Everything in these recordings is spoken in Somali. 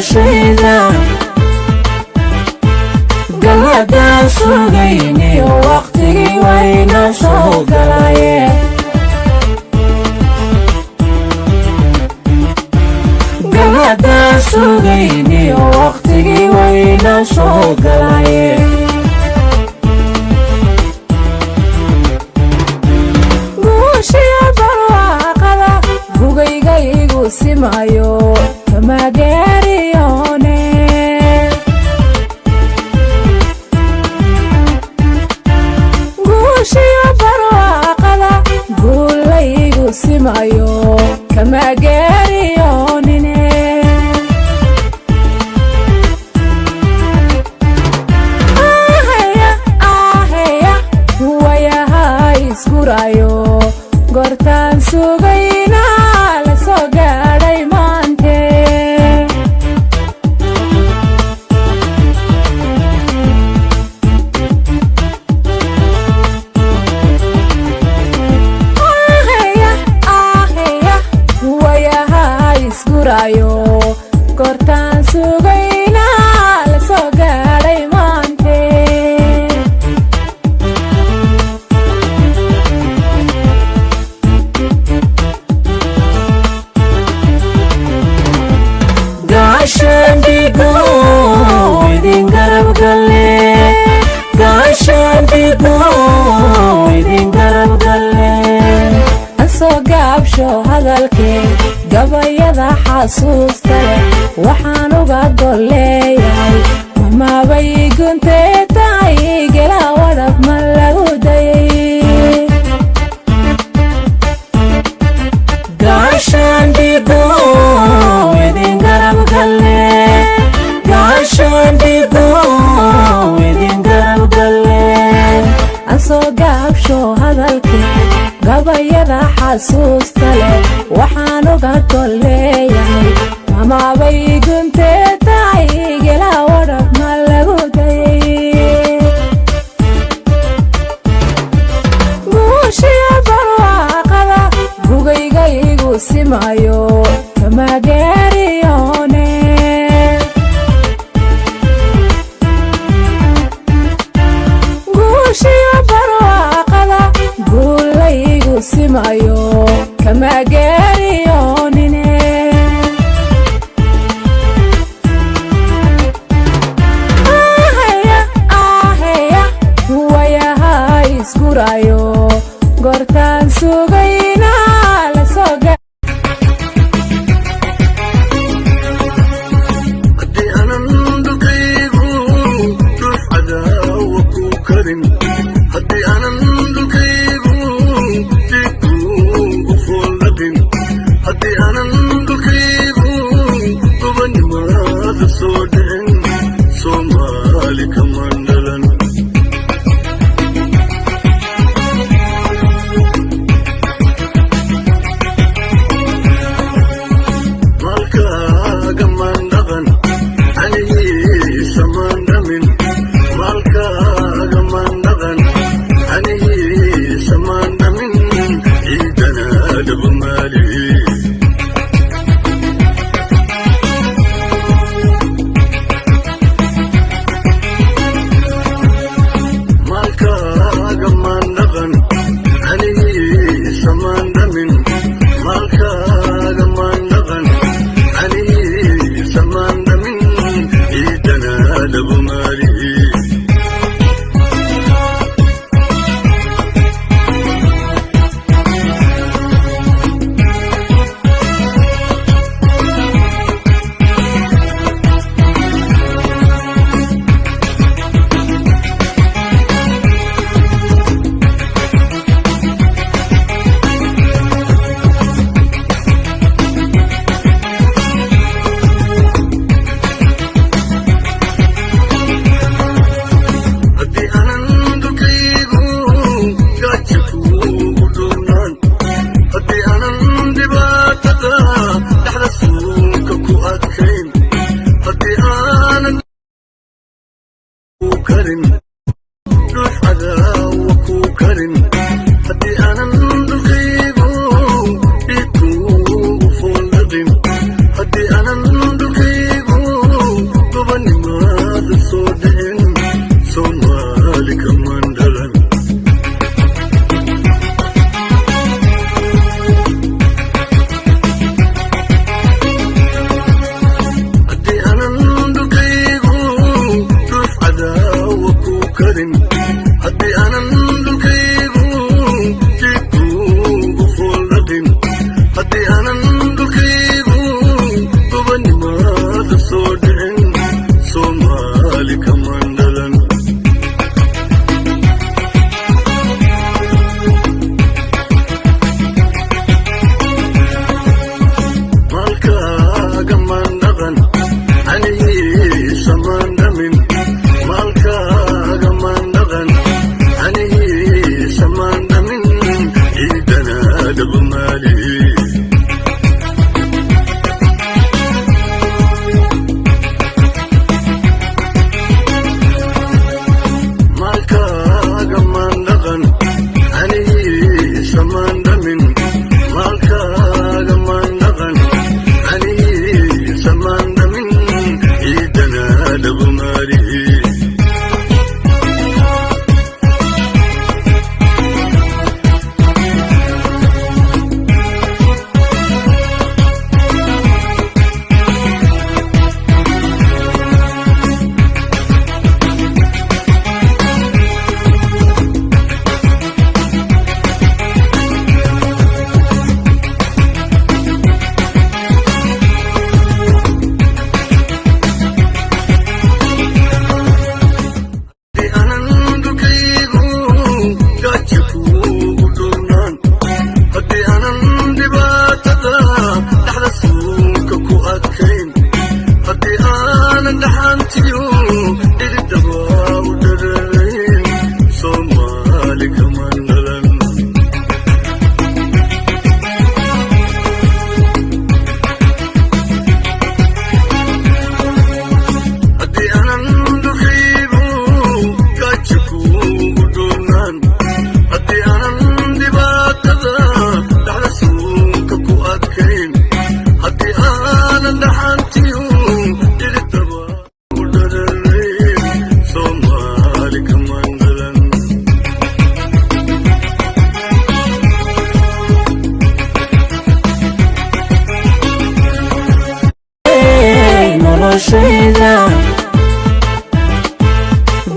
شيدا قلدا سوغيني وقتي وين سوغلاي قلدا سوغيني وقتي وين سوغلاي simayo kamagerione guushiyo barwaaqada guulaygu simayo kamagerionine aheya wayaha iskurayo gortaan sugayna lasoo gaadhay maante aheya wayaha isgurayo gortaan sugayna lasoo gaadhay maante Gashandigo idin garab galle Gashandigo idin garab galle Asoo gaabsho hadalkee gabayada xasuusta waxaan uga golleeyahay mamabay guntee tahay gela wadhab ma lagu dayay Gashandigo asoo gaabsho hadalkee gabayada xasuusta leh waxaan uga golleeyahay mamabay guntee tahay gela wadhab ma lagu dayay guushiyo barwaaqada gugaygaygu simayo kamagerione simayo kamagerionine aheya wayaha iskurayo gortaan sugayna lasoo haddii aanan dhulkaygu ruux cadaawa ku karin haddii aanan dhulkaygu haddii aanan dhulkaygu gobanimaada soo dhicin soomaali kaman dhalan maalkaaga maan dhaqan anigiisa maan dhamin maalkaaga maan dhaqan anigiisa maan dhamin ciidana dhabumaali hadii aanan dhulkaygu صودين صومالي كمان دلن مالكا كمان دغن عني سمان دمين مالكا كمان دغن عني سمان دمين إيدنا دبمالي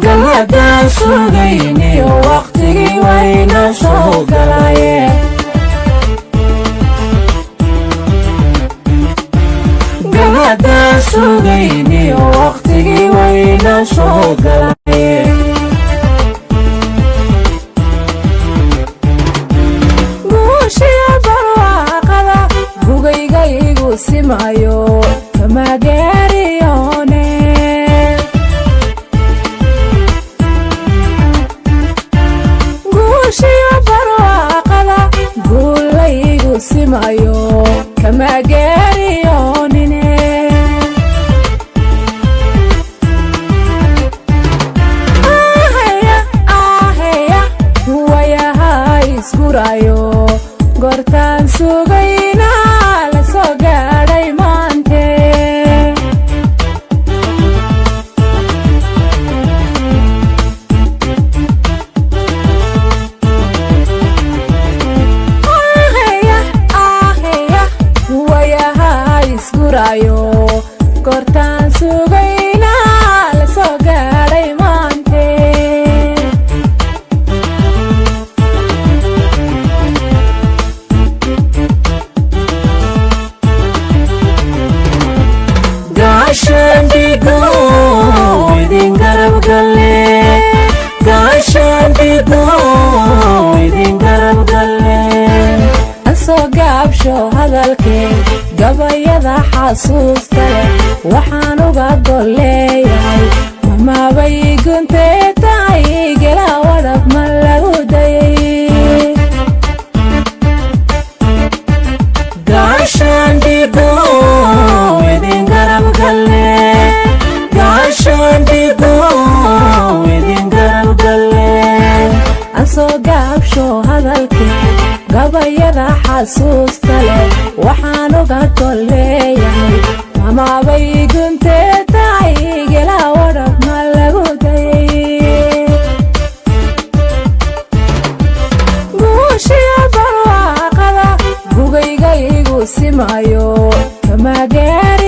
galada sugayniyo waqtigii wayna soo galayeen galada sugayniyo waqtigii wayna soo galayeen guushiya barwaaqada bugayga igu simayo kama gaariyone guushiya barwaaqada guulaygu simayo kama gaariyonine ahaya wayaha isgurayo gortaan sugayna la soo gaadhay maante wayaha isgurayo gortaan sugayna la soo gaadhay maante gaashaandigo idin garab galle gaashaandigo idin garab galle asoo gaabsho hadalkee gabayada xasuusta leh waxaan uga golleeyahay mamabay guntee tahay gela wadab ma lagu dayay gaashaandigo idin garab galle gaashaandigo idin garab galle asoo gaabsho hadalkee gabayada xasuusta leh waxaan uga golleeyahay mamabay guntee tahay gela wadab ma lagu dayay guushiya barwaaqada bugayga igu simayo kama gaar